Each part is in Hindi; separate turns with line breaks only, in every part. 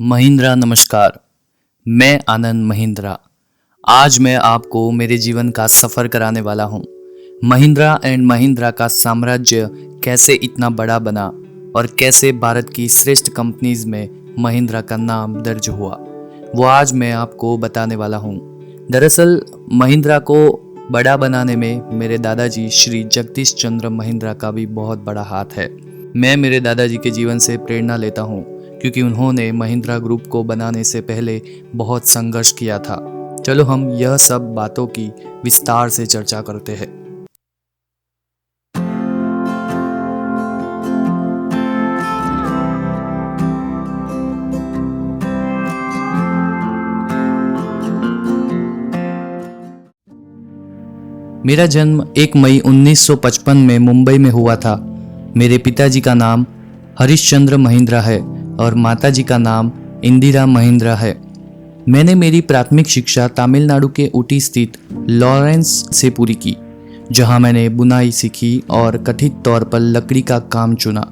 महिंद्रा नमस्कार। मैं आनंद महिंद्रा। आज मैं आपको मेरे जीवन का सफ़र कराने वाला हूँ। महिंद्रा एंड महिंद्रा का साम्राज्य कैसे इतना बड़ा बना और कैसे भारत की श्रेष्ठ कंपनीज में महिंद्रा का नाम दर्ज हुआ, वो आज मैं आपको बताने वाला हूँ। दरअसल महिंद्रा को बड़ा बनाने में मेरे दादाजी श्री जगदीश चंद्र महिंद्रा का भी बहुत बड़ा हाथ है। मैं मेरे दादाजी के जीवन से प्रेरणा लेता हूँ क्योंकि उन्होंने महिंद्रा ग्रुप को बनाने से पहले बहुत संघर्ष किया था। चलो हम यह सब बातों की विस्तार से चर्चा करते हैं। मेरा जन्म 1 मई 1955 में मुंबई में हुआ था। मेरे पिताजी का नाम हरिश्चंद्र महिंद्रा है और माताजी का नाम इंदिरा महिंद्रा है। मैंने मेरी प्राथमिक शिक्षा तमिलनाडु के ऊटी स्थित लॉरेंस से पूरी की, जहां मैंने बुनाई सीखी और कथित तौर पर लकड़ी का काम चुना।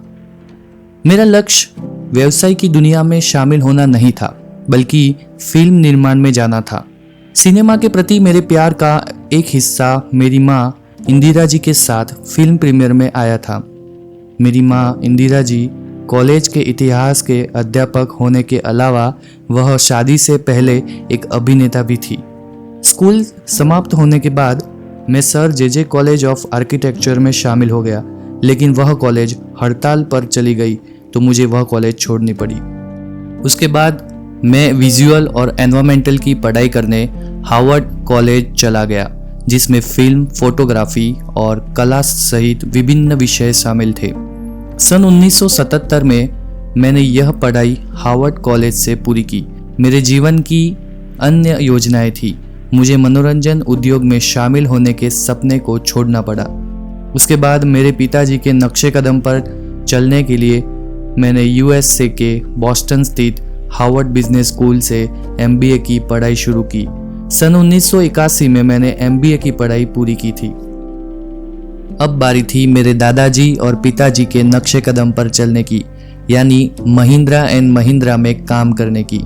मेरा लक्ष्य व्यवसाय की दुनिया में शामिल होना नहीं था, बल्कि फिल्म निर्माण में जाना था। सिनेमा के प्रति मेरे प्यार का एक हिस्सा मेरी माँ इंदिरा जी के साथ फिल्म प्रीमियर में आया था। मेरी माँ इंदिरा जी कॉलेज के इतिहास के अध्यापक होने के अलावा वह शादी से पहले एक अभिनेता भी थी। स्कूल समाप्त होने के बाद मैं sir J college of architecture में शामिल हो गया, लेकिन वह कॉलेज हड़ताल पर चली गई तो मुझे वह कॉलेज छोड़नी पड़ी। उसके बाद मैं विजुअल और एनवायरमेंटल की पढ़ाई करने हार्वर्ड कॉलेज चला गया, जिसमें फिल्म, फोटोग्राफी और कला सहित विभिन्न विषय शामिल थे। सन 1977 में मैंने यह पढ़ाई हार्वर्ड कॉलेज से पूरी की। मेरे जीवन की अन्य योजनाएं थी। मुझे मनोरंजन उद्योग में शामिल होने के सपने को छोड़ना पड़ा। उसके बाद मेरे पिताजी के नक्शे कदम पर चलने के लिए मैंने यूएसए के बॉस्टन स्थित हार्वर्ड बिजनेस स्कूल से MBA की पढ़ाई शुरू की। सन 1981 में मैंने MBA की पढ़ाई पूरी की थी। अब बारी थी मेरे दादाजी और पिताजी के नक्शे कदम पर चलने की, यानी महिंद्रा एंड महिंद्रा में काम करने की।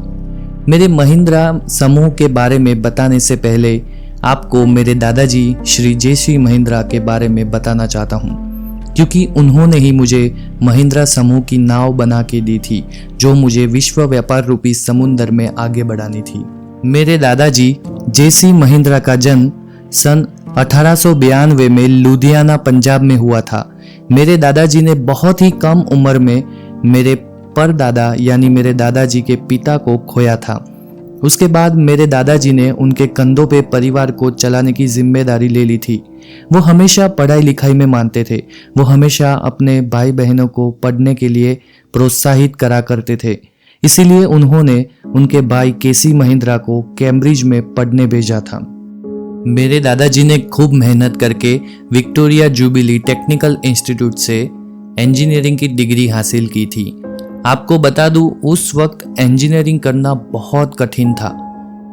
मेरे महिंद्रा समूह के बारे में बताने से पहले आपको मेरे दादाजी श्री JC महिंद्रा के बारे में बताना चाहता हूँ, क्योंकि उन्होंने ही मुझे महिंद्रा समूह की नाव बना के दी थी, जो मुझे विश्व व्यापार रूपी समुंदर में आगे बढ़ानी थी। मेरे दादाजी JC महिंद्रा का जन्म सन 1892 में लुधियाना पंजाब में हुआ था। मेरे दादाजी ने बहुत ही कम उम्र में मेरे परदादा यानी मेरे दादाजी के पिता को खोया था। उसके बाद मेरे दादाजी ने उनके कंधों पे परिवार को चलाने की जिम्मेदारी ले ली थी। वो हमेशा पढ़ाई लिखाई में मानते थे। वो हमेशा अपने भाई बहनों को पढ़ने के लिए प्रोत्साहित करा करते थे। इसीलिए उन्होंने उनके भाई KC महिंद्रा को कैम्ब्रिज में पढ़ने भेजा था। मेरे दादाजी ने खूब मेहनत करके विक्टोरिया जुबिली टेक्निकल इंस्टीट्यूट से इंजीनियरिंग की डिग्री हासिल की थी। आपको बता दूं, उस वक्त इंजीनियरिंग करना बहुत कठिन था।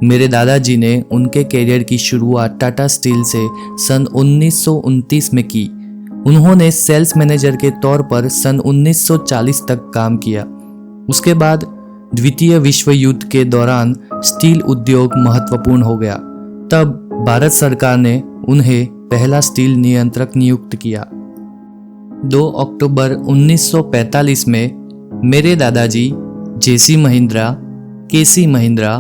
मेरे दादाजी ने उनके करियर की शुरुआत टाटा स्टील से सन 1929 में की। उन्होंने सेल्स मैनेजर के तौर पर सन 1940 तक काम किया। उसके बाद द्वितीय विश्व युद्ध के दौरान स्टील उद्योग महत्वपूर्ण हो गया। तब भारत सरकार ने उन्हें पहला स्टील नियंत्रक नियुक्त किया। 2 अक्टूबर 1945 में मेरे दादाजी JC महिंद्रा, KC महिंद्रा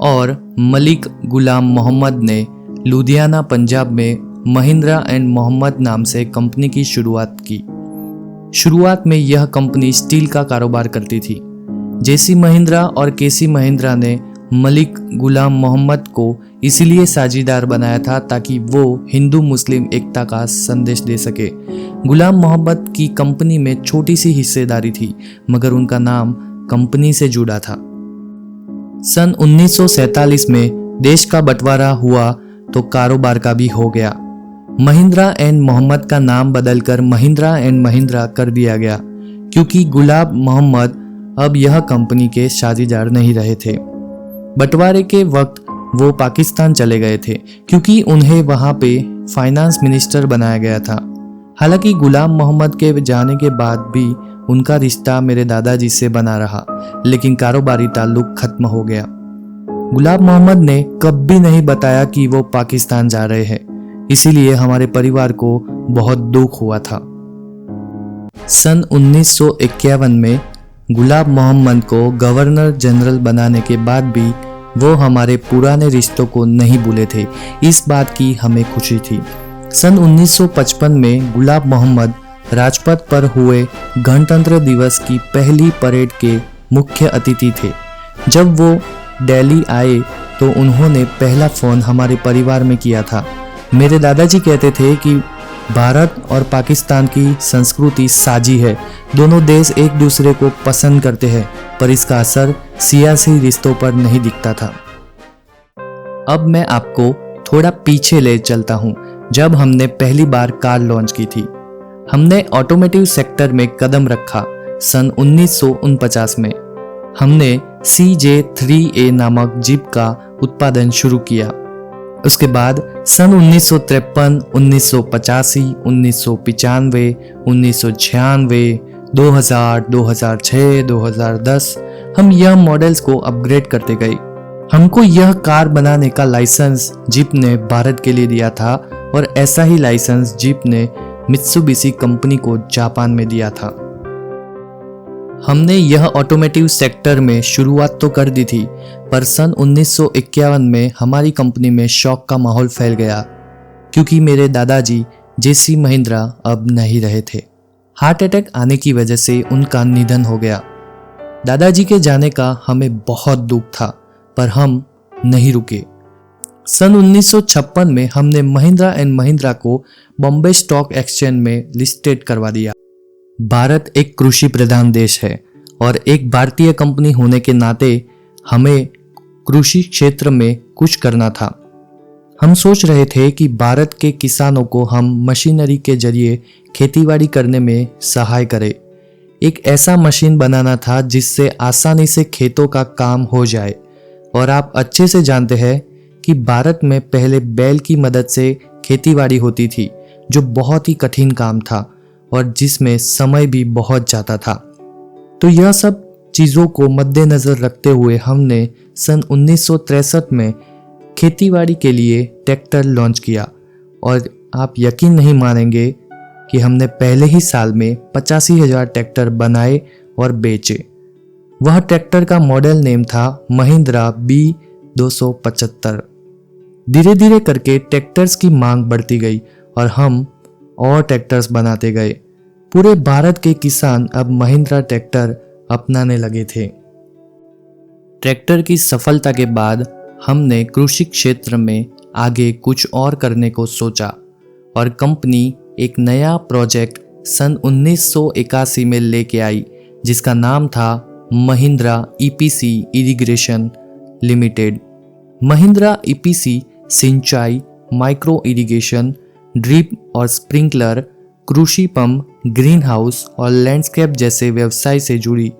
और मलिक गुलाम मोहम्मद ने लुधियाना पंजाब में महिंद्रा एंड मोहम्मद नाम से कंपनी की शुरुआत की। शुरुआत में यह कंपनी स्टील का कारोबार करती थी। JC महिंद्रा और KC महिंद्रा ने मलिक गुलाम मोहम्मद को इसलिए साझीदार बनाया था ताकि वो हिंदू मुस्लिम एकता का संदेश दे सके। गुलाम मोहम्मद की कंपनी में छोटी सी हिस्सेदारी थी, मगर उनका नाम कंपनी से जुड़ा था। सन 1947 में देश का बंटवारा हुआ तो कारोबार का भी हो गया। महिंद्रा एंड मोहम्मद का नाम बदलकर महिंद्रा एंड महिंद्रा कर दिया गया, क्योंकि गुलाम मोहम्मद अब यह कंपनी के साझीदार नहीं रहे थे। बंटवारे के वक्त वो पाकिस्तान चले गए थे, क्योंकि उन्हें वहां पे फाइनेंस मिनिस्टर बनाया गया था। हालांकि गुलाम मोहम्मद के जाने के बाद भी उनका रिश्ता मेरे दादाजी से बना रहा, लेकिन कारोबारी ताल्लुक खत्म हो गया। गुलाब मोहम्मद ने कभी नहीं बताया कि वो पाकिस्तान जा रहे हैं, इसीलिए हमारे परिवार को बहुत दुख हुआ था। सन 1951 में गुलाब मोहम्मद को गवर्नर जनरल बनाने के बाद भी वो हमारे पुराने रिश्तों को नहीं भूले थे। इस बात की हमें खुशी थी। सन 1955 में गुलाब मोहम्मद राजपथ पर हुए गणतंत्र दिवस की पहली परेड के मुख्य अतिथि थे। जब वो दिल्ली आए तो उन्होंने पहला फ़ोन हमारे परिवार में किया था। मेरे दादाजी कहते थे कि भारत और पाकिस्तान की संस्कृति साझी है, दोनों देश एक दूसरे को पसंद करते हैं, पर इसका असर सियासी रिश्तों पर नहीं दिखता था। अब मैं आपको थोड़ा पीछे ले चलता हूँ, जब हमने पहली बार कार लॉन्च की थी। हमने ऑटोमोटिव सेक्टर में कदम रखा। सन 1949 में हमने CJ3A नामक जीप का उत्पादन शुरू किया। उसके बाद सन 1953, 1985, 1995, 1996, 2000, 2006, 2010 हम यह मॉडल्स को अपग्रेड करते गए। हमको यह कार बनाने का लाइसेंस जीप ने भारत के लिए दिया था और ऐसा ही लाइसेंस जीप ने मित्सुबिशी कंपनी को जापान में दिया था। हमने यह ऑटोमोटिव सेक्टर में शुरुआत तो कर दी थी, पर सन 1951 में हमारी कंपनी में शौक का माहौल फैल गया, क्योंकि मेरे दादाजी JC महिंद्रा अब नहीं रहे थे। हार्ट अटैक आने की वजह से उनका निधन हो गया। दादाजी के जाने का हमें बहुत दुख था, पर हम नहीं रुके। सन 1956 में हमने महिंद्रा एंड महिंद्रा को बॉम्बे स्टॉक एक्सचेंज में लिस्टेड करवा दिया। भारत एक कृषि प्रधान देश है और एक भारतीय कंपनी होने के नाते हमें कृषि क्षेत्र में कुछ करना था। हम सोच रहे थे कि भारत के किसानों को हम मशीनरी के जरिए खेतीबाड़ी करने में सहाय करें। एक ऐसा मशीन बनाना था जिससे आसानी से खेतों का काम हो जाए। और आप अच्छे से जानते हैं कि भारत में पहले बैल की मदद से खेतीबाड़ी होती थी, जो बहुत ही कठिन काम था और जिसमें समय भी बहुत जाता था। तो यह सब चीज़ों को मद्देनज़र रखते हुए हमने सन 1963 में खेतीबाड़ी के लिए ट्रैक्टर लॉन्च किया। और आप यकीन नहीं मानेंगे कि हमने पहले ही साल में 85,000 ट्रैक्टर बनाए और बेचे। वह ट्रैक्टर का मॉडल नेम था महिंद्रा B275। धीरे धीरे करके ट्रैक्टर्स की मांग बढ़ती गई और हम और ट्रैक्टर्स बनाते गए। पूरे भारत के किसान अब महिंद्रा ट्रैक्टर अपनाने लगे थे। ट्रैक्टर की सफलता के बाद हमने कृषि क्षेत्र में आगे कुछ और करने को सोचा और कंपनी एक नया प्रोजेक्ट सन 1981 में लेके आई, जिसका नाम था Mahindra EPC irrigation limited. Mahindra EPC सिंचाई, माइक्रो इरिगेशन, ड्रिप और स्प्रिंकलर, कृषि पंप, ग्रीन हाउस और लैंडस्केप जैसे व्यवसाय से जुड़ी।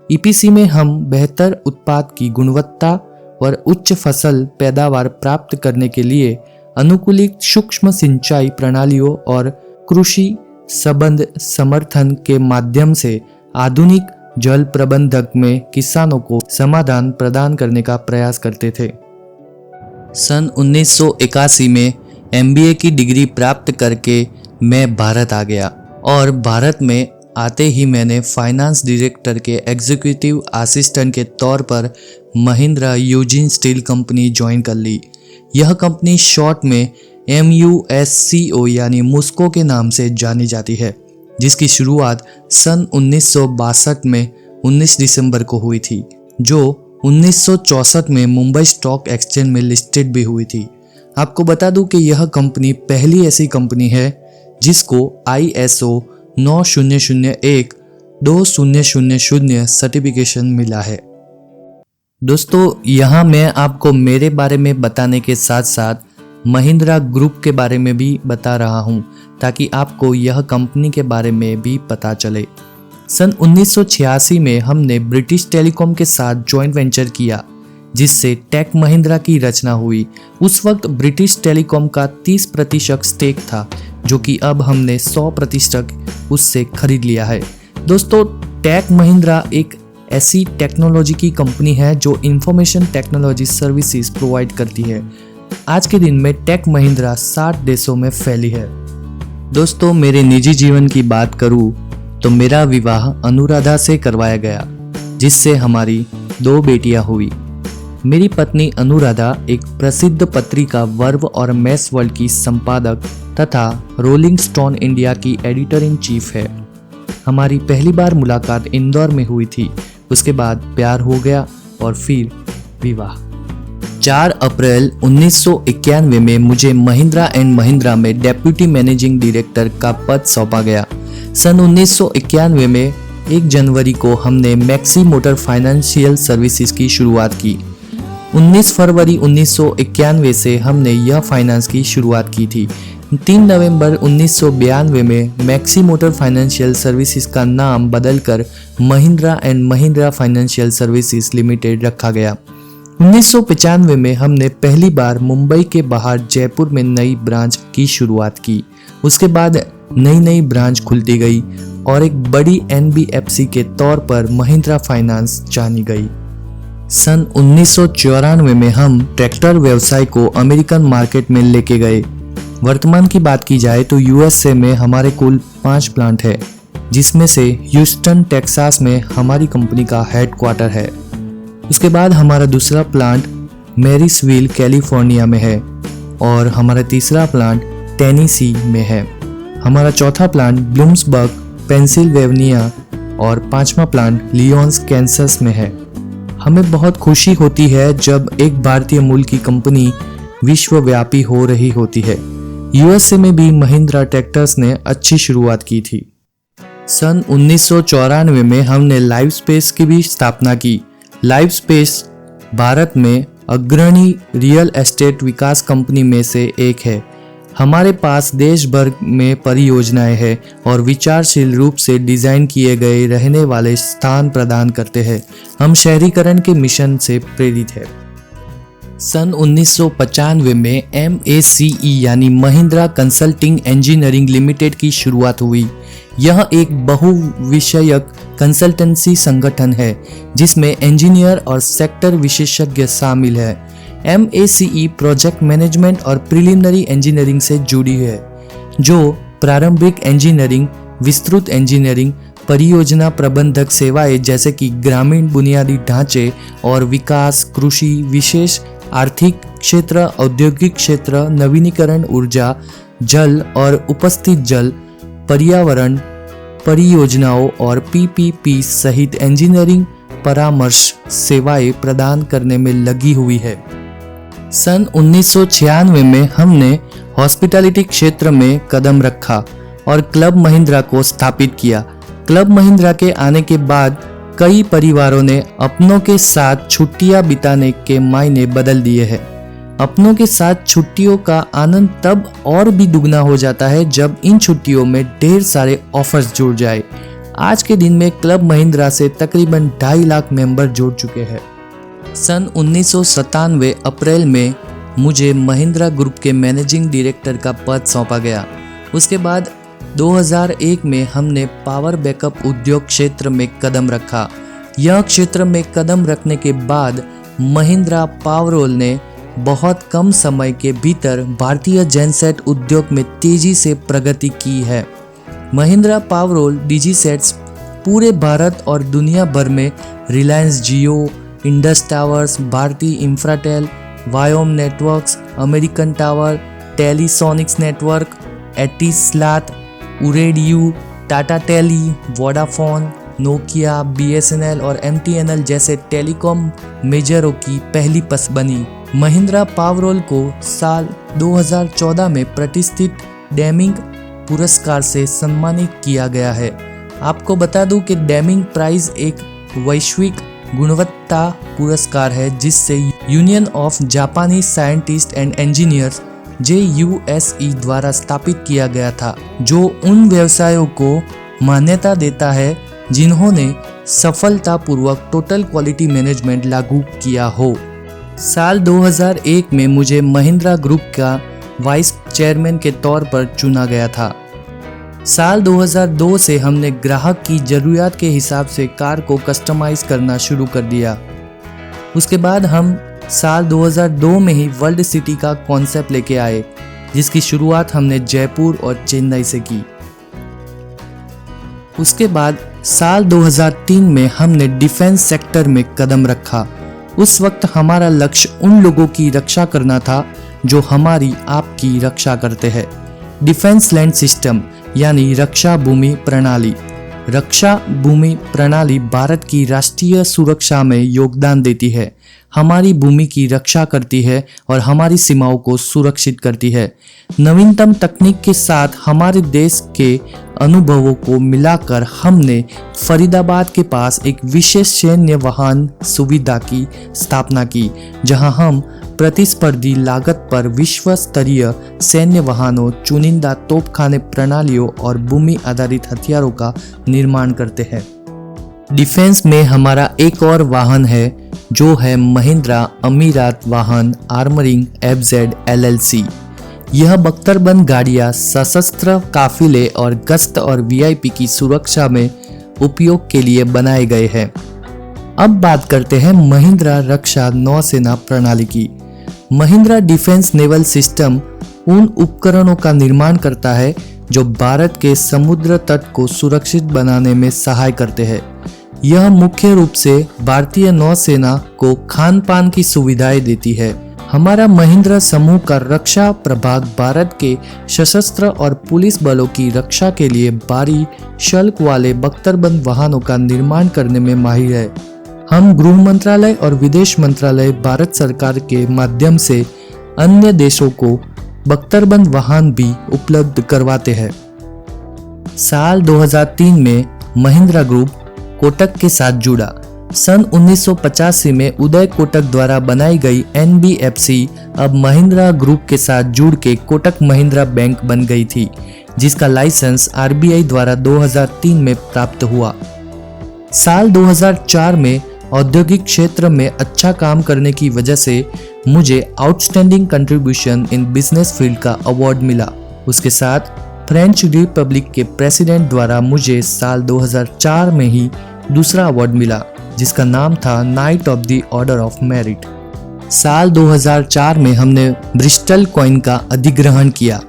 EPC में हम बेहतर उत्पाद की गुणवत्ता और उच्च फसल पैदावार प्राप्त करने के लिए अनुकूलित सूक्ष्म सिंचाई प्रणालियों और कृषि संबंध समर्थन के माध्यम से आधुनिक जल प्रबंधक में किसानों को समाधान प्रदान करने का प्रयास करते थे। सन 1981 में MBA की डिग्री प्राप्त करके मैं भारत आ गया और भारत में आते ही मैंने फाइनेंस डायरेक्टर के एग्जीक्यूटिव असिस्टेंट के तौर पर Mahindra Ugine steel company join कर ली। यह कंपनी शॉर्ट में MUSCO यानी मुस्को के नाम से जानी जाती है, जिसकी शुरुआत सन 1962 में 19 दिसंबर को हुई थी, जो 1964 में मुंबई स्टॉक एक्सचेंज में लिस्टेड भी हुई थी। आपको बता दूं कि यह कंपनी पहली ऐसी कंपनी है जिसको ISO 9001-2000 सर्टिफिकेशन मिला है। दोस्तों, यहाँ मैं आपको मेरे बारे में बताने के साथ साथ महिंद्रा ग्रुप के बारे में भी बता रहा हूँ, ताकि आपको यह कंपनी के बारे में भी पता चले। सन 1986 में हमने ब्रिटिश टेलीकॉम के साथ जॉइंट वेंचर किया, जिससे टेक महिंद्रा की रचना हुई। उस वक्त ब्रिटिश टेलीकॉम का 30% स्टेक था, जो कि अब हमने 100% उससे खरीद लिया है। दोस्तों, टेक महिंद्रा एक ऐसी टेक्नोलॉजी की कंपनी है जो इंफॉर्मेशन टेक्नोलॉजी सर्विसेज प्रोवाइड करती है। आज के दिन में टेक महिंद्रा 60 देशों में फैली है। दोस्तों, मेरे निजी जीवन की बात करूं तो मेरा विवाह अनुराधा से करवाया गया, जिससे हमारी 2 बेटियां हुई। मेरी पत्नी अनुराधा एक प्रसिद्ध पत्रिका वर्व और मैस वर्ल्ड की संपादक तथा रोलिंग स्टोन इंडिया की एडिटर इन चीफ है। हमारी पहली बार मुलाकात इंदौर में हुई थी। उसके बाद प्यार हो गया और फिर विवाह। 4 अप्रैल 1991 में मुझे महिंद्रा एंड महिंद्रा में डेप्यूटी मैनेजिंग डायरेक्टर का पद सौंपा गया। सन 1991 में 1 जनवरी को हमने मैक्सी मोटर फाइनेंशियल सर्विसेज की शुरुआत की। 19 फरवरी 1991 से हमने यह फाइनेंस की शुरुआत की थी। 3 नवंबर 1992 में मैक्सी मोटर फाइनेंशियल सर्विसेज का नाम बदलकर Mahindra and Mahindra financial services limited रखा गया। 1995 में हमने पहली बार मुंबई के बाहर जयपुर में नई ब्रांच की शुरुआत की। उसके बाद नई ब्रांच खुलती गई और एक बड़ी NBFC के तौर पर महिंद्रा फाइनेंस जानी गई। सन 1994 में हम ट्रैक्टर व्यवसाय को अमेरिकन मार्केट में लेके गए। वर्तमान की बात की जाए तो USA में हमारे कुल 5 प्लांट है, जिसमें से ह्यूस्टन टेक्सास में हमारी कंपनी का हेडक्वार्टर है। उसके बाद हमारा दूसरा प्लांट मैरिसविल कैलिफोर्निया में है और हमारा तीसरा प्लांट टेनेसी में है। हमारा चौथा प्लांट ब्लूम्सबर्ग पेंसिल्वेनिया और 5वां प्लांट लियोन्स कैंसस में है। हमें बहुत खुशी होती है जब एक भारतीय मूल की कंपनी विश्वव्यापी हो रही होती है। USA में भी महिंद्रा ट्रैक्टर्स ने अच्छी शुरुआत की थी। सन 1994 में हमने लाइव स्पेस की भी स्थापना की। लाइव स्पेस भारत में अग्रणी रियल एस्टेट विकास कंपनी में से एक है। हमारे पास देश भर में परियोजनाएं हैं और विचारशील रूप से डिजाइन किए गए रहने वाले स्थान प्रदान करते हैं। हम शहरीकरण के मिशन से प्रेरित हैं। सन 1995 में MACE यानी महिंद्रा कंसल्टिंग इंजीनियरिंग लिमिटेड की शुरुआत हुई। यह एक बहुविषयक कंसल्टेंसी संगठन है जिसमें इंजीनियर और सेक्टर विशेषज्ञ शामिल है। MACE प्रोजेक्ट मैनेजमेंट और प्रिलिमिनरी इंजीनियरिंग से जुड़ी है, जो प्रारंभिक इंजीनियरिंग, विस्तृत इंजीनियरिंग, परियोजना प्रबंधक सेवाएं जैसे कि ग्रामीण बुनियादी ढांचे और विकास, कृषि, विशेष आर्थिक क्षेत्र, औद्योगिक क्षेत्र, नवीनीकरण ऊर्जा, जल और उपस्थित जल, पर्यावरण परियोजनाओं और PPP सहित इंजीनियरिंग परामर्श सेवाएं प्रदान करने में लगी हुई है। सन 1996 में हमने हॉस्पिटैलिटी क्षेत्र में कदम रखा और क्लब महिंद्रा को स्थापित किया। क्लब महिंद्रा के आने के बाद कई परिवारों ने अपनों के साथ छुट्टियां बिताने के मायने बदल दिए हैं। अपनों के साथ छुट्टियों का आनंद तब और भी दुगना हो जाता है जब इन छुट्टियों में ढेर सारे ऑफर्स जुड़ जाए। आज के दिन में क्लब महिंद्रा से तकरीबन 2.5 लाख मेंबर जुड़ चुके हैं। सन 1997 अप्रैल में मुझे महिंद्रा ग्रुप के मैनेजिंग डायरेक्टर का पद सौंपा गया। उसके बाद 2001 में हमने पावर बैकअप उद्योग क्षेत्र में कदम रखा। यह क्षेत्र में कदम रखने के बाद महिंद्रा पावरोल ने बहुत कम समय के भीतर भारतीय जेनसेट उद्योग में तेजी से प्रगति की है। महिंद्रा पावरोल डीजीसेट्स पूरे भारत और दुनिया भर में Reliance Jio, Indus Towers, Bharti Infratel, Vyom Networks, American Tower, Telesonics network, Etisalat, Ooredoo, Tata Tele, Vodafone, Nokia, BSNL और MTNL जैसे टेलीकॉम मेजरों की पहली पस बनी। महिंद्रा पावरोल को साल 2014 में प्रतिष्ठित डेमिंग पुरस्कार से सम्मानित किया गया है। आपको बता दूं कि डेमिंग प्राइज एक वैश्विक गुणवत्ता पुरस्कार है जिससे यूनियन ऑफ जापानी साइंटिस्ट एंड इंजीनियर्स JUSE द्वारा स्थापित किया गया था, जो उन व्यवसायों को मान्यता देता है जिन्होंने सफलतापूर्वक टोटल क्वालिटी मैनेजमेंट लागू किया हो। साल 2001 में मुझे महिंद्रा ग्रुप का वाइस चेयरमैन के तौर पर चुना गया था। साल 2002 से हमने ग्राहक की ज़रूरियात के हिसाब से कार को कस्टमाइज करना शुरू कर दिया। उसके बाद हम साल 2002 में ही वर्ल्ड सिटी का कॉन्सेप्ट लेके आए, जिसकी शुरुआत हमने जयपुर और चेन्नई से की। उसके बाद साल 2003 में हमने डिफेंस सेक्टर में कदम रखा। उस वक्त हमारा लक्ष्य उन लोगों की रक्षा करना था जो हमारी आपकी रक्षा करते हैं। डिफेंस लैंड सिस्टम यानी रक्षा भूमि प्रणाली। रक्षा भूमि प्रणाली भारत की राष्ट्रीय सुरक्षा में योगदान देती है, हमारी भूमि की रक्षा करती है और हमारी सीमाओं को सुरक्षित करती है। नवीनतम तकनीक के साथ हमारे देश के अनुभवों को मिलाकर हमने फरीदाबाद के पास एक विशेष सैन्य वाहन सुविधा की स्थापना की, जहां हम प्रतिस्पर्धी लागत पर विश्व स्तरीय सैन्य वाहनों, चुनिंदा तोपखाने प्रणालियों और भूमि आधारित हथियारों का निर्माण करते हैं। डिफेंस में हमारा एक और वाहन है जो है महिंद्रा अमीरात वाहन आर्मरिंग FZ LLC। यह बख्तरबंद गाड़ियां सशस्त्र काफिले और गश्त और VIP की सुरक्षा में उपयोग के लिए बनाए गए हैं। अब बात करते हैं महिंद्रा रक्षा नौसेना प्रणाली की। महिंद्रा डिफेंस नेवल सिस्टम उन उपकरणों का निर्माण करता है जो भारत के समुद्र तट को सुरक्षित बनाने में सहाय करते हैं। यह मुख्य रूप से भारतीय नौसेना को खान पान की सुविधाएं देती है। हमारा महिंद्रा समूह का रक्षा प्रभाग भारत के सशस्त्र और पुलिस बलों की रक्षा के लिए भारी शुल्क वाले बख्तरबंद वाहनों का निर्माण करने में माहिर है। हम गृह मंत्रालय और विदेश मंत्रालय भारत सरकार के माध्यम से अन्य देशों को बख्तरबंद वाहन भी उपलब्ध करवाते हैं। साल 2003 में महिंद्रा ग्रुप कोटक के साथ जुड़ा। सन 1985 में उदय कोटक द्वारा बनाई गई NBFC अब महिंद्रा ग्रुप के साथ जुड़ के कोटक महिंद्रा बैंक बन गई थी, जिसका लाइसेंस RBI द्वारा 2003 में प्राप्त हुआ। साल 2004 में औद्योगिक क्षेत्र में अच्छा काम करने की वजह से मुझे outstanding contribution in business field का अवार्ड मिला। उसके साथ फ्रेंच रिपब्लिक के प्रेसिडेंट द्वारा मुझे साल 2004 में ही दूसरा अवार्ड मिला, जिसका नाम था night of the order of merit. साल 2004 में हमने ब्रिस्टल कॉइन का अधिग्रहण किया,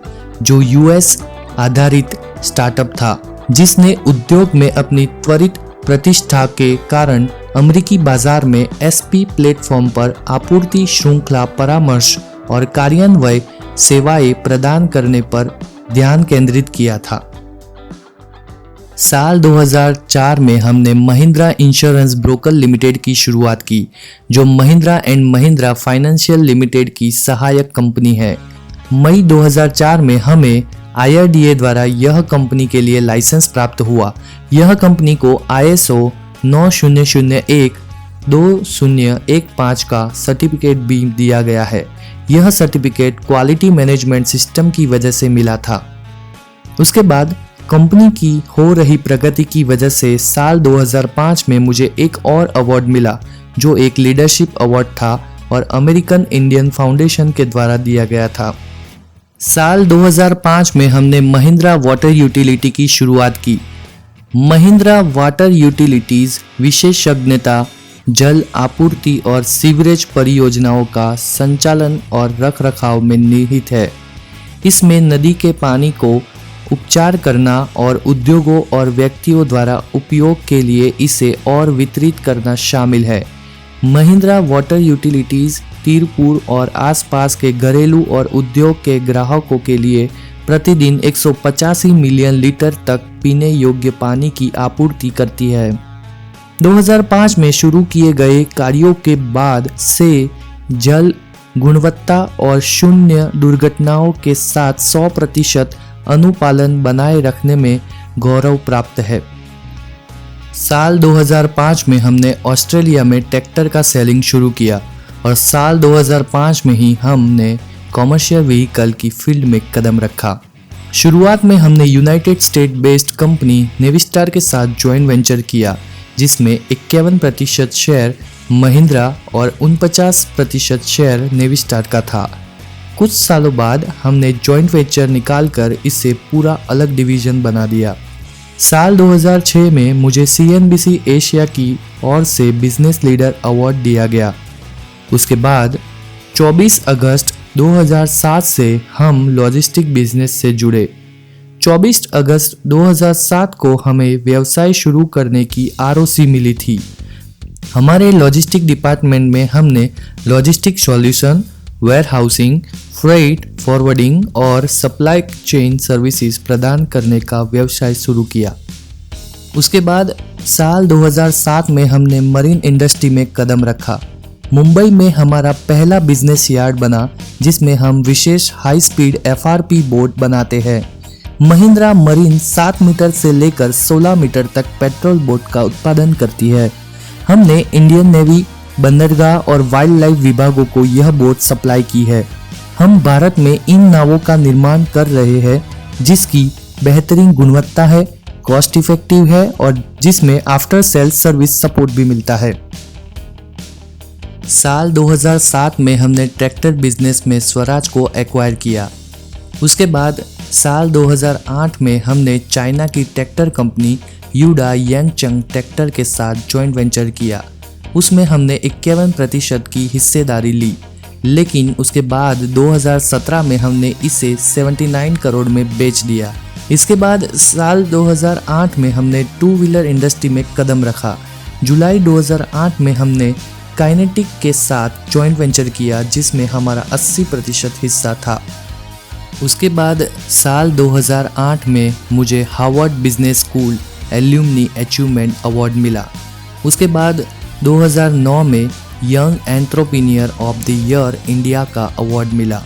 जो US आधारित स्टार्टअप था, जिसने उद्योग में अपनी त्वरित प्रतिष्ठा के कारण अमेरिकी बाजार में SP प्लेटफॉर्म पर आपूर्ति श्रृंखला परामर्श और कार्यान्वयन सेवाएं प्रदान करने पर ध्यान केंद्रित किया था। साल 2004 में हमने महिंद्रा इंश्योरेंस ब्रोकर लिमिटेड की शुरुआत की, जो Mahindra and Mahindra financial limited की सहायक कंपनी है। मई 2004 में हमें IRDA द्वारा यह कंपनी के लिए लाइसेंस प्राप्त हुआ। यह कंपनी को ISO 9001-2015 का सर्टिफिकेट भी दिया गया है। यह सर्टिफिकेट क्वालिटी मैनेजमेंट सिस्टम की वजह से मिला था। उसके बाद कंपनी की हो रही प्रगति की वजह से साल 2005 में मुझे एक और अवार्ड मिला, जो एक लीडरशिप अवार्ड था और अमेरिकन इंडियन फाउंडेशन के द्वारा दिया गया था। साल 2005 में हमने महिंद्रा वाटर यूटिलिटी की शुरुआत की। महिंद्रा वाटर यूटिलिटीज विशेषज्ञता जल आपूर्ति और सीवरेज परियोजनाओं का संचालन और रखरखाव में निहित है। इसमें नदी के पानी को उपचार करना और उद्योगों और व्यक्तियों द्वारा उपयोग के लिए इसे और वितरित करना शामिल है। महिंद्रा वाटर यूटिलिटीज तीरपुर और आसपास के घरेलू और उद्योग के ग्राहकों के लिए प्रतिदिन 185 मिलियन लीटर तक पीने योग्य पानी की आपूर्ति करती है। 2005 में शुरू किए गए कार्यों के बाद से जल गुणवत्ता और शून्य दुर्घटनाओं के साथ 100% अनुपालन बनाए रखने में गौरव प्राप्त है। साल 2005 में हमने ऑस्ट्रेलिया में ट्रैक्टर का सेलिंग शुरू किया और साल 2005 में ही हमने कॉमर्शियल व्हीकल की फील्ड में कदम रखा। शुरुआत में हमने यूनाइटेड स्टेट बेस्ड कंपनी नेविस्टार के साथ जॉइंट वेंचर किया, जिसमें 51% शेयर महिंद्रा और 49% शेयर नेविस्टार का था। कुछ सालों बाद हमने जॉइंट वेंचर निकालकर इसे पूरा अलग डिवीजन बना दिया। साल 2006 में मुझे CNBC एशिया की ओर से बिजनेस लीडर अवार्ड दिया गया। उसके बाद 24 अगस्त 2007 से हम लॉजिस्टिक बिजनेस से जुड़े। 24 अगस्त 2007 को हमें व्यवसाय शुरू करने की ROC मिली थी। हमारे लॉजिस्टिक डिपार्टमेंट में हमने logistic solution, warehousing, freight, forwarding और सप्लाई चेन सर्विसेज प्रदान करने का व्यवसाय शुरू किया। उसके बाद साल 2007 में हमने मरीन इंडस्ट्री में कदम रखा। मुंबई में हमारा पहला बिजनेस यार्ड बना जिसमें हम विशेष हाई स्पीड FRP बोट बनाते हैं। महिंद्रा मरीन 7 मीटर से लेकर 16 मीटर तक पेट्रोल बोट का उत्पादन करती है। हमने इंडियन नेवी, बंदरगाह और वाइल्ड लाइफ विभागों को यह बोट सप्लाई की है। हम भारत में इन नावों का निर्माण कर रहे हैं जिसकी बेहतरीन गुणवत्ता है, कॉस्ट इफेक्टिव है और जिसमें आफ्टर सेल सर्विस सपोर्ट भी मिलता है। साल 2007 में हमने ट्रैक्टर बिजनेस में स्वराज को एक्वायर किया। उसके बाद साल 2008 में हमने चाइना की ट्रैक्टर कंपनी यूडा यांगचंग ट्रैक्टर के साथ जॉइंट वेंचर किया। उसमें हमने 51% की हिस्सेदारी ली, लेकिन उसके बाद 2017 में हमने इसे 79 करोड़ में बेच दिया। इसके बाद साल 2008 में हमने टू व्हीलर इंडस्ट्री में कदम रखा। जुलाई 2008 में हमने काइनेटिक के साथ जॉइंट वेंचर किया जिसमें हमारा 80% हिस्सा था। उसके बाद साल 2008 में मुझे Harvard business school alumni achievement award मिला। उसके बाद 2009 में young entrepreneur of the year India का अवार्ड मिला।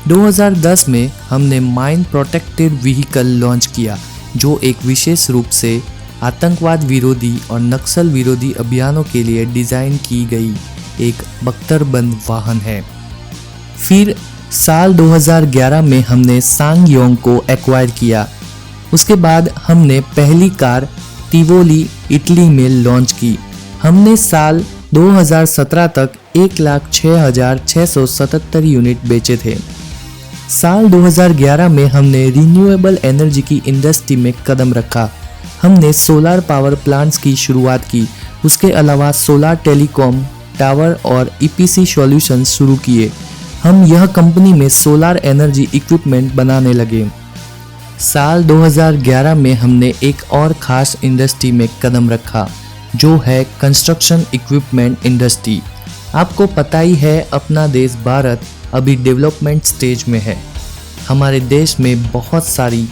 2010 में हमने माइन प्रोटेक्टेड व्हीकल लॉन्च किया जो एक विशेष रूप से आतंकवाद विरोधी और नक्सल विरोधी अभियानों के लिए डिज़ाइन की गई एक बख्तरबंद वाहन है। फिर साल 2011 में हमने सांगयोंग को एक्वायर किया। उसके बाद हमने पहली कार टिवोली इटली में लॉन्च की। हमने साल 2017 तक 1,06,677 यूनिट बेचे थे। साल 2011 में हमने रिन्यूएबल एनर्जी की इंडस्ट्री में कदम रखा। हमने सोलर पावर प्लांट्स की शुरुआत की। उसके अलावा सोलर टेलीकॉम टावर और EPC सॉल्यूशंस शुरू किए। हम यह कंपनी में सोलर एनर्जी इक्विपमेंट बनाने लगे। साल 2011 में हमने एक और खास इंडस्ट्री में कदम रखा जो है कंस्ट्रक्शन इक्विपमेंट इंडस्ट्री। आपको पता ही है अपना देश भारत अभी डेवलपमेंट स्टेज में है। हमारे देश में बहुत सारी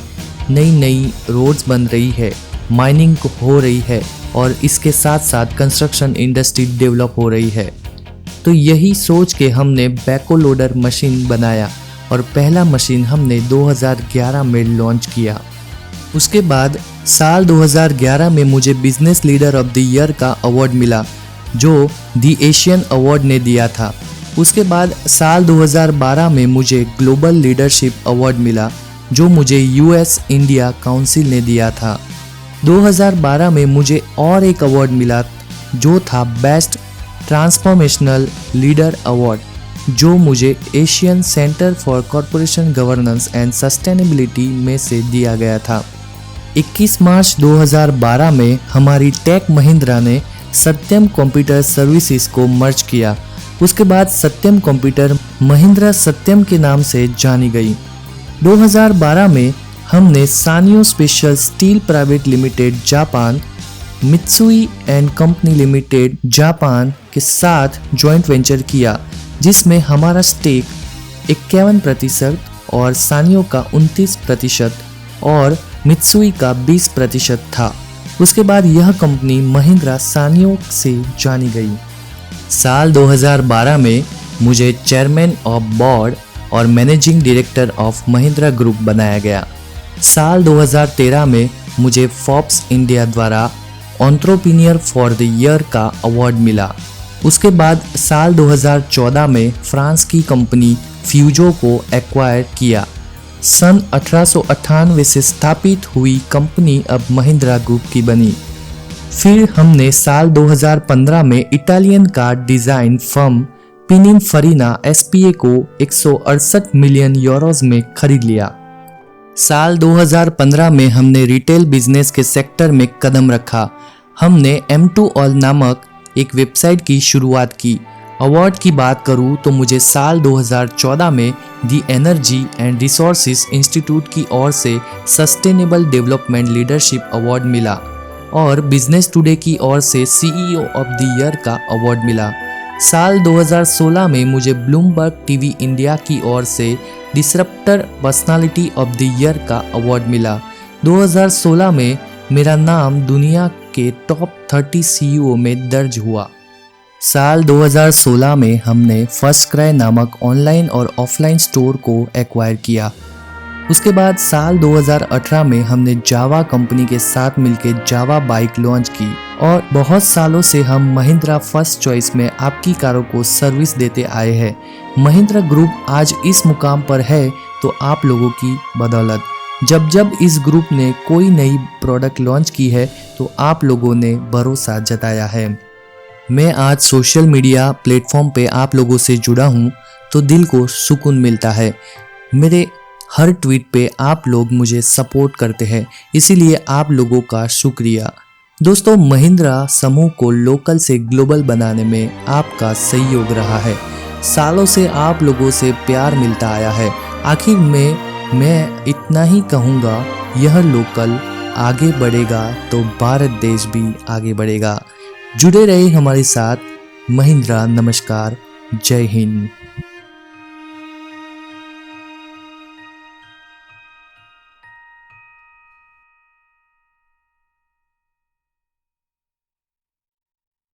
नई रोड्स बन रही है, माइनिंग हो रही है और इसके साथ साथ कंस्ट्रक्शन इंडस्ट्री डेवलप हो रही है। तो यही सोच के हमने बैको लोडर मशीन बनाया और पहला मशीन हमने 2011 में लॉन्च किया। उसके बाद साल 2011 में मुझे business leader of the year का अवार्ड मिला जो द एशियन अवार्ड ने दिया था। उसके बाद साल 2012 में मुझे ग्लोबल लीडरशिप अवार्ड मिला जो मुझे US इंडिया काउंसिल ने दिया था। 2012 में मुझे और एक अवार्ड मिला जो था बेस्ट ट्रांसफॉर्मेशनल लीडर अवार्ड जो मुझे Asian centre for corporation governance and sustainability में से दिया गया था। 21 मार्च 2012 में हमारी टेक महिंद्रा ने सत्यम कंप्यूटर सर्विसेज को मर्ज किया। उसके बाद सत्यम कंप्यूटर महिंद्रा सत्यम के नाम से जानी गई। 2012 में हमने Sanyo special steel private limited Japan, Mitsui and company limited Japan के साथ जॉइंट वेंचर किया जिसमें हमारा स्टेक 51% और सानियो का 29% और मित्सुई का 20% था। उसके बाद यह कंपनी महिंद्रा सानियो से जानी गई। साल 2012 में मुझे चेयरमैन ऑफ बोर्ड और managing director of Mahindra group बनाया गया। साल 2013 में मुझे फोर्ब्स इंडिया द्वारा एंटरप्रेन्योर फॉर द ईयर का अवार्ड मिला। उसके बाद साल 2014 में फ्रांस की कंपनी फ्यूजो को एक्वायर किया। सन 1898 से स्थापित हुई कंपनी अब महिंद्रा ग्रुप की बनी। फिर हमने साल 2015 में Italian car design firm Pininfarina SPA को 168 मिलियन यूरोज में खरीद लिया। साल 2015 में हमने रिटेल बिजनेस के सेक्टर में कदम रखा। हमने M2All नामक एक वेबसाइट की शुरुआत की। अवार्ड की बात करूं तो मुझे साल 2014 में दी एनर्जी एंड रिसोर्सेज इंस्टीट्यूट की ओर से सस्टेनेबल डेवलपमेंट लीडरशिप अवार्ड मिला और बिजनेस टुडे की ओर से CEO ऑफ द ईयर का अवार्ड मिला। साल 2016 में मुझे ब्लूमबर्ग टीवी इंडिया की ओर से disruptor personality of the year का अवार्ड मिला। 2016 में मेरा नाम दुनिया के टॉप 30 CEO में दर्ज हुआ। साल 2016 में हमने फर्स्ट क्राई नामक ऑनलाइन और ऑफलाइन स्टोर को एक्वायर किया। उसके बाद साल 2018 में हमने जावा कंपनी के साथ मिलकर जावा बाइक लॉन्च की और बहुत सालों से हम महिंद्रा फर्स्ट चॉइस में आपकी कारों को सर्विस देते आए हैं। महिंद्रा ग्रुप आज इस मुकाम पर है तो आप लोगों की बदौलत। जब इस ग्रुप ने कोई नई प्रोडक्ट लॉन्च की है तो आप लोगों ने भरोसा जताया है। मैं आज सोशल मीडिया प्लेटफॉर्म पे आप लोगों से जुड़ा हूँ तो दिल को सुकून मिलता है। मेरे हर ट्वीट पे आप लोग मुझे सपोर्ट करते हैं, इसीलिए आप लोगों का शुक्रिया। दोस्तों, महिंद्रा समूह को लोकल से ग्लोबल बनाने में आपका सहयोग रहा है। सालों से आप लोगों से प्यार मिलता आया है। आखिर में मैं इतना ही कहूँगा, यह लोकल आगे बढ़ेगा तो भारत देश भी आगे बढ़ेगा। जुड़े रहे हमारे साथ। महिंद्रा। नमस्कार। जय हिंद।